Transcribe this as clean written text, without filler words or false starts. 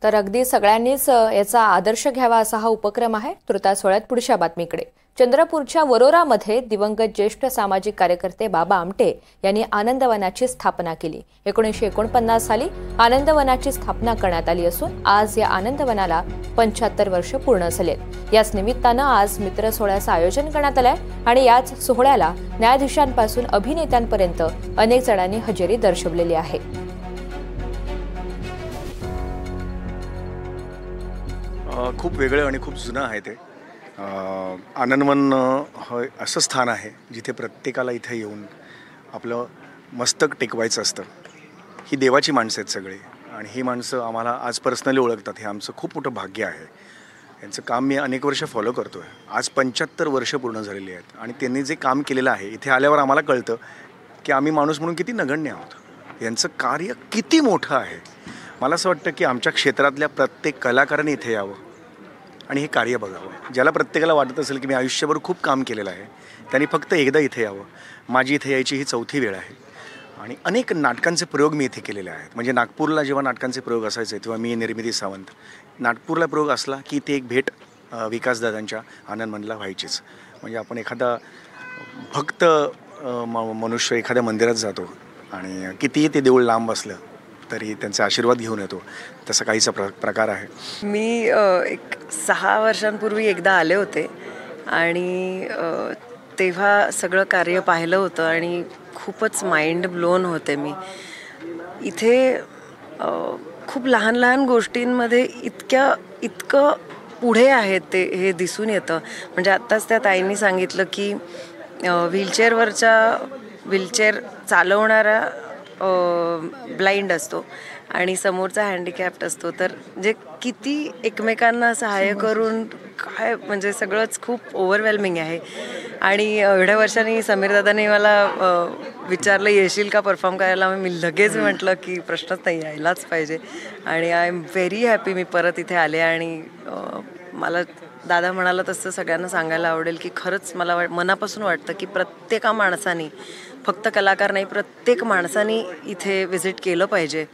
तर अगदी सगळ्यांनीच याचा आदर्श घ्यावा असा हा उपक्रम आहे। तुर्तास वळत पुढच्या बातमीकडे। चंद्रपूरच्या वरोरामध्ये दिवंगत ज्येष्ठ सामाजिक कार्यकर्ते बाबा आमटे यांनी आनंदवनाची स्थापना केली। 1949 साली आनंदवनाची स्थापना करण्यात आली असून आज या आनंदवनाला 75 वर्ष पूर्ण झालेत। याच निमित्तानं आज मित्र सोहळ्याचं आयोजन करण्यात आलंय आणि याच सोहळ्याला न्यायाधीशांपासून अभिनेत्यांपर्यंत अनेक जणांनी हजेरी दर्शवलेली आहे। खूप वेगळं आणि खूप जुनं आहे ते। आनंदवन हे असं स्थान आहे जिथे प्रत्येकाला इथे येऊन आपलं मस्तक टेकवायचं असतं। ही देवाची माणसं आहेत सगळे आणि ही माणसं आम्हाला आज पर्सनली ओळखतात। हे आमचं खूप मोठं भाग्य आहे। यांचं काम मी अनेक वर्ष फॉलो करतोय। आज 75 वर्ष पूर्ण झालेली आहेत आणि त्यांनी जे काम केलेलं आहे इथे आल्यावर आम्हाला कळतं की आम्ही माणूस म्हणून किती नगण्य आहोत। यांचं कार्य किती मोठं आहे। मला असं वाटतं की आमच्या क्षेत्रातल्या प्रत्येक कलाकारांनी इथे यावं आणि हे कार्य बघावं। ज्याला प्रत्येकाला वाटत असेल की मी आयुष्यभर खूप काम केलेलं आहे त्यांनी फक्त एकदा इथे यावं। माझी इथे यायची ही 4थी वेळ आहे आणि अनेक नाटकांचे प्रयोग मी इथे केलेले आहेत। म्हणजे नागपूरला जेव्हा नाटकांचे प्रयोग असायचे तेव्हा मी निर्मिती सावंत, नागपूरला प्रयोग असला की ते एक भेट विकासदादांच्या आनंदवनला व्हायचीच। म्हणजे आपण एखादा भक्त मनुष्य एखाद्या मंदिरात जातो आणि कितीही ते देऊळ लांब असलं तरी त्यांचा आशीर्वाद घेऊन येतो, तसा काहीचा प्रकार आहे। मी एक 6 वर्षांपूर्वी एकदा आले होते आणि तेव्हा सगळं कार्य पाहिलं होतं आणि खूपच माइंड ब्लोन होते मी। इथे खूप लहान लहान गोष्टींमध्ये इतकं पुढे आहेत ते हे दिसून येतं। म्हणजे आत्ताच त्या ताईंनी सांगितलं की व्हीलचेअर चालवणारा ब्लाइंड असतो आणि समोरचा हँडिकॅप्ट असतो, तर जे किती एकमेकांना सहाय्य करून काय म्हणजे सगळंच खूप ओव्हरवेल्मिंग आहे। आणि एवढ्या वर्षांनी समीर दादांनी मला विचारलं येशील का परफॉर्म करायला, मी लगेच म्हटलं की प्रश्नच नाही, यायलाच पाहिजे। आणि आय एम व्हेरी हॅपी मी परत इथे आले आणि मला दादा म्हणाला तसं सगळ्यांना सांगायला आवडेल की खरंच मला मनापासून वाटतं की प्रत्येका माणसानी, फक्त कलाकार नाही, प्रत्येक माणसानी इथे व्हिजिट केलं पाहिजे।